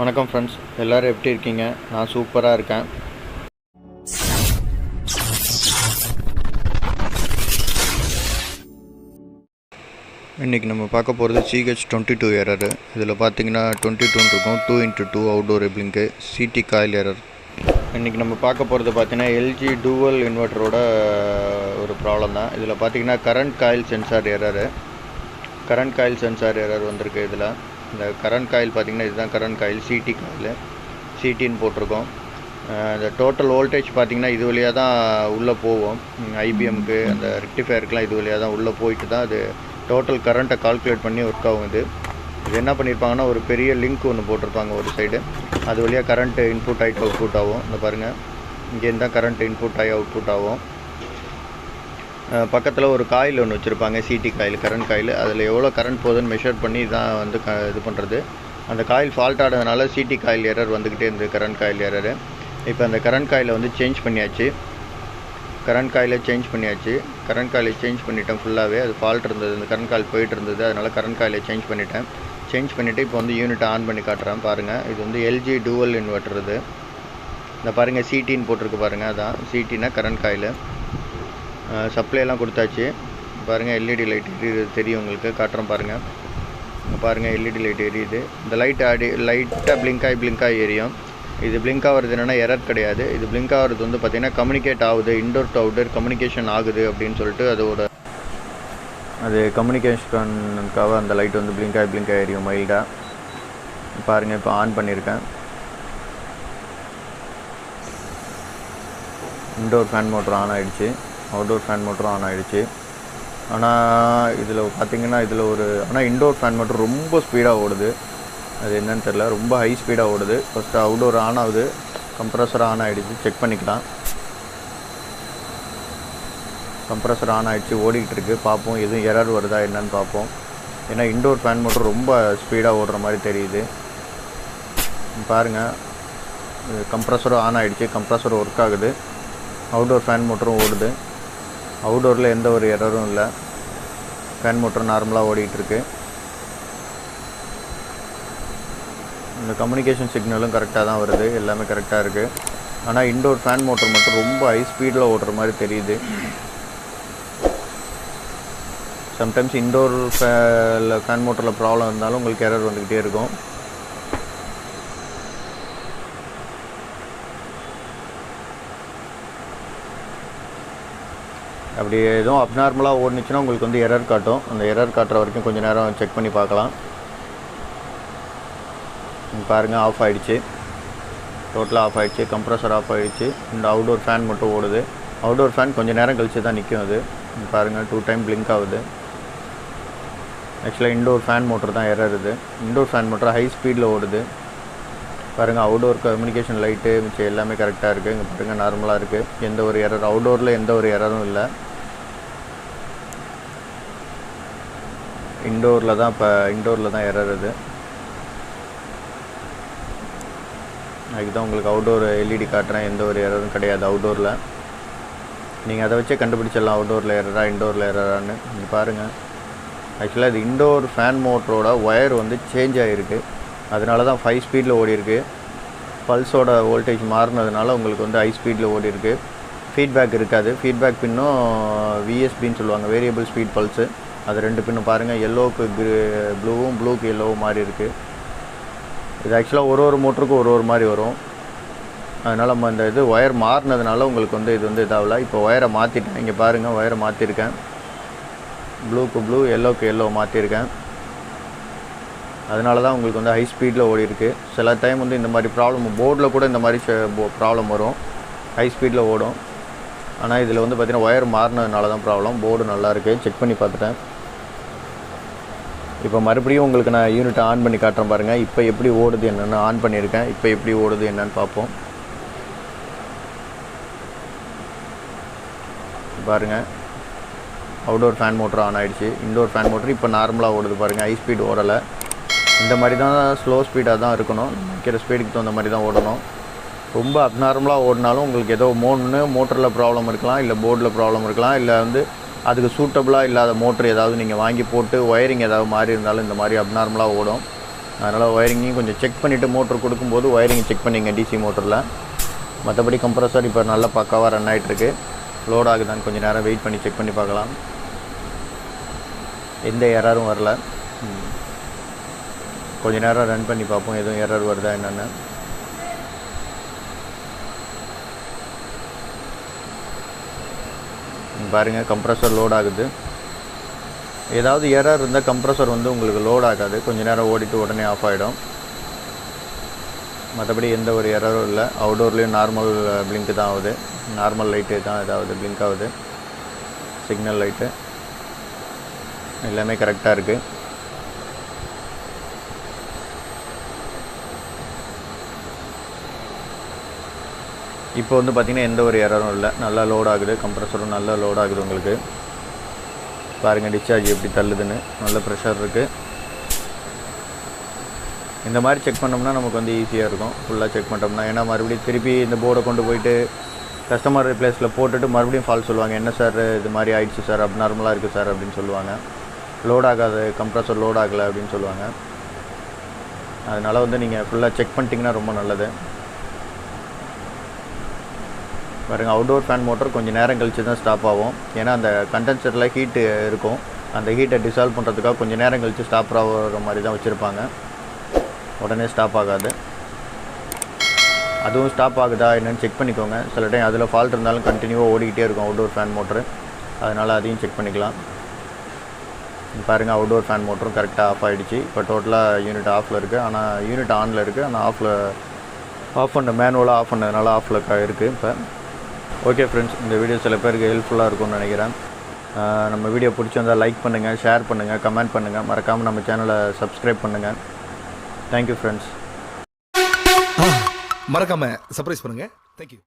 வணக்கம் ஃப்ரெண்ட்ஸ், எல்லோரும் எப்படி இருக்கீங்க? நான் சூப்பராக இருக்கேன். இன்றைக்கி நம்ம பார்க்க போகிறது ch22 எரரு. இதில் பார்த்தீங்கன்னா 22 இருக்கும், 2x2 outdoor blink, CT coil error. இன்றைக்கி நம்ம பார்க்க போகிறது பார்த்தீங்கன்னா எல்ஜி டூவல் இன்வெர்ட்டரோட ஒரு ப்ராப்ளம் தான். இதில் பார்த்தீங்கன்னா கரண்ட் காயில் சென்சார் எரர் வந்திருக்கு. இதில் இந்த கரண்ட் காயில் பார்த்திங்கன்னா இதுதான் கரண்ட் காயில், சிடி காயில், சிடின்னு போட்டிருக்கோம். இந்த டோட்டல் வோல்டேஜ் பார்த்திங்கன்னா இது வழியாக தான் உள்ளே போவோம். ஐபிஎம்க்கு அந்த ரெக்டிஃபயருக்குலாம் இது வழியாக தான் உள்ளே போயிட்டு தான் அது டோட்டல் கரண்ட்டை கால்குலேட் பண்ணி ஒர்க் ஆகும். இது என்ன பண்ணியிருப்பாங்கன்னா ஒரு பெரிய லிங்க் ஒன்று போட்டிருப்பாங்க ஒரு சைடு, அது வழியாக கரண்ட்டு இன்புட் ஆகிட்டு அவுட்புட் ஆகும். இந்த பாருங்கள், இங்கேருந்து தான் கரண்ட் இன்புட் ஆகி அவுட்புட் ஆகும். பக்கத்தில் ஒரு காயில் ஒன்று வச்சுருப்பாங்க, சிடி காயில், கரண்ட் காயில். அதில் எவ்வளோ கரண்ட் போகுதுன்னு மெஷர் பண்ணி தான் வந்து இது பண்ணுறது. அந்த காயில் ஃபால்ட் ஆனதுனால சிடி காயில் எரர் வந்துக்கிட்டே இருந்தது, கரண்ட் காயில் எரரு. இப்போ அந்த கரண்ட் காயிலை வந்து சேஞ்ச் பண்ணியாச்சு. கரண்ட் காயிலை சேஞ்ச் பண்ணிட்டேன் ஃபுல்லாகவே. அது ஃபால்ட் இருந்தது, அந்த கரண்ட் காயில் போயிட்டு இருந்தது, அதனால் கரண்ட் காயிலை சேஞ்ச் பண்ணிவிட்டு இப்போ வந்து யூனிட்டை ஆன் பண்ணி காட்டுறேன் பாருங்கள். இது வந்து எல்ஜி டூவல் இன்வெர்ட்டர். இது இந்த பாருங்கள், சிடின்னு போட்டிருக்கு பாருங்கள், அதான் சிடினா கரண்ட் காயில். சப்ளைலாம் கொடுத்தாச்சு. பாருங்கள், எல்இடி லைட் எரியுது, தெரியும் உங்களுக்கு, காட்டுறேன் பாருங்கள். பாருங்கள், எல்இடி லைட் எரியுது. இந்த லைட்டாக பிளிங்காகி எரியும். இது பிளிங்க் ஆகிறது என்னென்னா எரர் கிடையாது. இது பிளிங்க் ஆகிறது வந்து பார்த்திங்கன்னா கம்யூனிகேட் ஆகுது, இன்டோர் டு அவுட்டோர் கம்யூனிகேஷன் ஆகுது அப்படின்னு சொல்லிட்டு அது கம்யூனிகேஷனுக்காக அந்த லைட் வந்து பிளிங்காகி எரியும் மைல்டாக. பாருங்கள், இப்போ ஆன் பண்ணியிருக்கேன். இன்டோர் ஃபேன் மோட்டர் ஆன் ஆகிடுச்சு, அவுட்டோர் ஃபேன் மோட்டரும் ஆன் ஆகிடுச்சு. ஆனால் இதில் பார்த்திங்கன்னா ஆனால் இன்டோர் ஃபேன் மோட்டர் ரொம்ப ஸ்பீடாக ஓடுது. அது என்னன்னு தெரில, ரொம்ப ஹை ஸ்பீடாக ஓடுது. ஃபஸ்ட்டு அவுட்டோர் ஆன் ஆகுது, கம்ப்ரஸர் ஆன் ஆகிடுச்சு, செக் பண்ணிக்கலாம். கம்ப்ரஸர் ஆன் ஆகிடுச்சு, ஓடிக்கிட்டு இருக்குது. பார்ப்போம் எதுவும் எரர் வருதா என்னன்னு பார்ப்போம். ஏன்னா இன்டோர் ஃபேன் மோட்டர் ரொம்ப ஸ்பீடாக ஓடுற மாதிரி தெரியுது. பாருங்கள், கம்ப்ரஸரும் ஆன் ஆகிடுச்சு, கம்ப்ரஸர் ஒர்க் ஆகுது. அவுட்டோர் ஃபேன் மோட்டரும் ஓடுது. அவுட்டோரில் எந்த ஒரு எரரும் இல்லை, ஃபேன் மோட்டர் நார்மலாக ஓடிக்கிட்டுருக்கு. இந்த கம்யூனிகேஷன் சிக்னலும் கரெக்டாக தான் வருது, எல்லாமே கரெக்டாக இருக்குது. ஆனால் இன்டோர் ஃபேன் மோட்டர் மட்டும் ரொம்ப ஹை ஸ்பீடில் ஓடுற மாதிரி தெரியுது. சம்டைம்ஸ் இன்டோர் ஃபேன் மோட்டரில் ப்ராப்ளம் இருந்தாலும் உங்களுக்கு எரர் வந்துக்கிட்டே இருக்கும். அப்படி எதுவும் அப்நார்மலாக ஓடுனுச்சுன்னா உங்களுக்கு வந்து எரர் காட்டும். அந்த எரர் காட்டுற வரைக்கும் கொஞ்சம் நேரம் செக் பண்ணி பார்க்கலாம். பாருங்கள், ஆஃப் ஆகிடுச்சு, டோட்டலாக ஆஃப் ஆகிடுச்சு. கம்ப்ரஸர் ஆஃப் ஆகிடுச்சு. இந்த அவுட்டோர் ஃபேன் மட்டும் ஓடுது. அவுட்டோர் ஃபேன் கொஞ்சம் நேரம் கழிச்சு தான் நிற்கும். அது பாருங்கள், 2 டைம் பிளிங்க் ஆகுது. ஆக்சுவலாக இன்டோர் ஃபேன் மோட்டர் தான் எரர். இது இன்டோர் ஃபேன் மோட்டர் ஹை ஸ்பீடில் ஓடுது. பாருங்கள், அவுட்டோர் கம்யூனிகேஷன் லைட்டு மிச்சம் எல்லாமே கரெக்டாக இருக்குது. இங்கே பாருங்கள், நார்மலாக இருக்குது, எந்த ஒரு எரர், அவுட்டோரில் எந்த ஒரு எரரும் இல்லை. இன்டோரில் தான் எரர். இது அதுதான் உங்களுக்கு அவுட்டோர் எல்இடி காட்டுறேன், எந்த ஒரு எரரும் கிடையாது அவுட்டோரில். நீங்கள் அதை வச்சே கண்டுபிடிச்சிடலாம் அவுட்டோரில் எரரா இன்டோரில் எரரான்னு. நீங்கள் பாருங்கள், ஆக்சுவலாக இது இன்டோர் ஃபேன் மோட்டரோட ஒயர் வந்து சேஞ்ச் ஆகிருக்கு, அதனால தான் 5 ஸ்பீடில் ஓடிருக்கு. பல்ஸோட வோல்டேஜ் மாறினதுனால உங்களுக்கு வந்து ஹை ஸ்பீடில் ஓடிருக்கு. ஃபீட்பேக் இருக்காது. ஃபீட்பேக் பின்னும் விஎஸ்பின்னு சொல்லுவாங்க, வேரியபிள் ஸ்பீட் பல்ஸு. அது 2 பின்னும் பாருங்கள், எல்லோவுக்கு ப்ளூவும், ப்ளூக்கு எல்லோவும் மாறி இருக்குது. இது ஆக்சுவலாக ஒரு மோட்டருக்கும் ஒரு மாதிரி வரும். அதனால் நம்ம இந்த இது ஒயர் மாறினதுனால உங்களுக்கு வந்து இது வந்து இதாகல. இப்போ ஒயரை மாற்றிட்டேன், இங்கே பாருங்கள், ஒயரை மாற்றிருக்கேன். ப்ளூக்கு ப்ளூ, எல்லோவுக்கு எல்லோ மாற்றிருக்கேன். அதனால தான் உங்களுக்கு வந்து ஹை ஸ்பீடில் ஓடி இருக்குது. சில டைம் வந்து இந்த மாதிரி ப்ராப்ளம் போர்டில் கூட இந்த மாதிரி ப்ராப்ளம் வரும், ஹை ஸ்பீடில் ஓடும். ஆனால் இதில் வந்து பார்த்திங்கன்னா ஒயர் மாறினதுனால தான் ப்ராப்ளம். போர்டு நல்லாயிருக்கு, செக் பண்ணி பார்த்துட்டேன். இப்போ மறுபடியும் உங்களுக்கு நான் யூனிட்டை ஆன் பண்ணி காட்டுறேன் பாருங்கள். இப்போ எப்படி ஓடுது என்னென்னு ஆன் பண்ணியிருக்கேன். இப்போ எப்படி ஓடுது என்னென்னு பார்ப்போம். பாருங்கள், அவுட்டோர் ஃபேன் மோட்டர் ஆன் ஆகிடுச்சு. இன்டோர் ஃபேன் மோட்டர் இப்போ நார்மலாக ஓடுது பாருங்கள், ஹை ஸ்பீட் ஓடலை. இந்த மாதிரி தான் ஸ்லோ ஸ்பீடாக தான் இருக்கணும், நிற்கிற ஸ்பீடுக்கு தகுந்த மாதிரி தான் ஓடணும். ரொம்ப அப்நார்மலாக ஓடினாலும் உங்களுக்கு ஏதோ மோட்டரில் ப்ராப்ளம் இருக்கலாம், இல்லை போர்டில் ப்ராப்ளம் இருக்கலாம், இல்லை வந்து அதுக்கு சூட்டபுளாக இல்லாத மோட்ரு ஏதாவது நீங்கள் வாங்கி போட்டு ஒயரிங் ஏதாவது மாறி இருந்தாலும் இந்த மாதிரி அப்நார்மலாக ஓடும். அதனால் ஒயரிங்கையும் கொஞ்சம் செக் பண்ணிவிட்டு மோட்ரு கொடுக்கும்போது ஒயரிங் செக் பண்ணிங்க டிசி மோட்டரில். மற்றபடி கம்ப்ரஸர் இப்போ நல்லா பக்காவாக ரன் ஆகிட்டுருக்கு. லோட் ஆகுதான்னு கொஞ்சம் நேரம் வெயிட் பண்ணி செக் பண்ணி பார்க்கலாம். எந்த எரரும் வரல. கொஞ்சம் நேரம் ரன் பண்ணி பார்ப்போம் எதுவும் எரர் வருதா என்னென்னு. பாருங்கள் கம்ப்ரஸர் லோட் ஆகுது. ஏதாவது எரர் இருந்தால் கம்ப்ரஸர் வந்து உங்களுக்கு லோட் ஆகாது, கொஞ்சம் நேரம் ஓடிட்டு உடனே ஆஃப் ஆகிடும். மற்றபடி எந்த ஒரு எரரும் இல்லை. அவுடோர்லேயும் நார்மல் பிளிங்க்கு தான் ஆகுது, நார்மல் லைட்டு தான் ஏதாவது பிளிங்க் ஆகுது. சிக்னல் லைட்டு எல்லாமே கரெக்டாக இருக்குது. இப்போ வந்து பார்த்திங்கன்னா எந்த ஒரு எரரும் இல்லை, நல்லா லோட் ஆகுது. கம்ப்ரஸரும் நல்லா லோட் ஆகுது. உங்களுக்கு பாருங்கள் டிஸ்சார்ஜ் எப்படி தள்ளுதுன்னு, நல்ல ப்ரெஷர் இருக்குது. இந்த மாதிரி செக் பண்ணோம்னா நமக்கு வந்து ஈஸியாக இருக்கும். ஃபுல்லாக செக் பண்ணிட்டோம்னா, ஏன்னா மறுபடியும் திருப்பி இந்த போர்டை கொண்டு போயிட்டு கஸ்டமர் ரிப்ளேஸில் போட்டுட்டு மறுபடியும் ஃபால்ட் சொல்லுவாங்க. என்ன சார் இது மாதிரி ஆயிடுச்சு சார், அப் நார்மலாக இருக்குது சார் அப்படின்னு சொல்லுவாங்க. லோட் ஆகாது, கம்ப்ரஸர் லோட் ஆகலை அப்படின்னு சொல்லுவாங்க. அதனால் வந்து நீங்கள் ஃபுல்லாக செக் பண்ணிட்டீங்கன்னா ரொம்ப நல்லது. பாருங்கள் அவுடோர் ஃபேன் மோட்டர் கொஞ்சம் நேரம் கழித்து தான் ஸ்டாப் ஆகும். ஏன்னா அந்த கண்டென்சரில் ஹீட்டு இருக்கும், அந்த ஹீட்டை டிசால்வ் பண்ணுறதுக்காக கொஞ்சம் நேரம் கழித்து ஸ்டாப் ஆகிற மாதிரி தான் வச்சுருப்பாங்க. உடனே ஸ்டாப் ஆகாது. அதுவும் ஸ்டாப் ஆகுதா என்னென்னு செக் பண்ணிக்கோங்க. சில டைம் அதில் ஃபால்ட் இருந்தாலும் கண்டினியூவாக ஓடிக்கிட்டே இருக்கும் அவுடோர் ஃபேன் மோட்ரு. அதனால் அதையும் செக் பண்ணிக்கலாம். பாருங்கள் அவுடோர் ஃபேன் மோட்டரும் கரெக்டாக ஆஃப் ஆகிடுச்சு. இப்போ டோட்டலாக யூனிட் ஆஃபில் இருக்குது, ஆனால் யூனிட் ஆனில் இருக்குது, ஆனால் ஆஃப் பண்ண மேனுவலாக ஆஃப் பண்ணதுனால ஆஃபில் இருக்குது இப்போ. ஓகே ஃப்ரெண்ட்ஸ், இந்த வீடியோ சில பேருக்கு ஹெல்ப்ஃபுல்லாக இருக்கும்னு நினைக்கிறேன். நம்ம வீடியோ பிடிச்சிருந்தால் லைக் பண்ணுங்கள், ஷேர் பண்ணுங்கள், கமெண்ட் பண்ணுங்கள். மறக்காமல் நம்ம சேனலை சப்ஸ்கிரைப் பண்ணுங்கள். Thank you friends. மறக்காமல் சர்ப்ரைஸ் பண்ணுங்கள். தேங்க்யூ.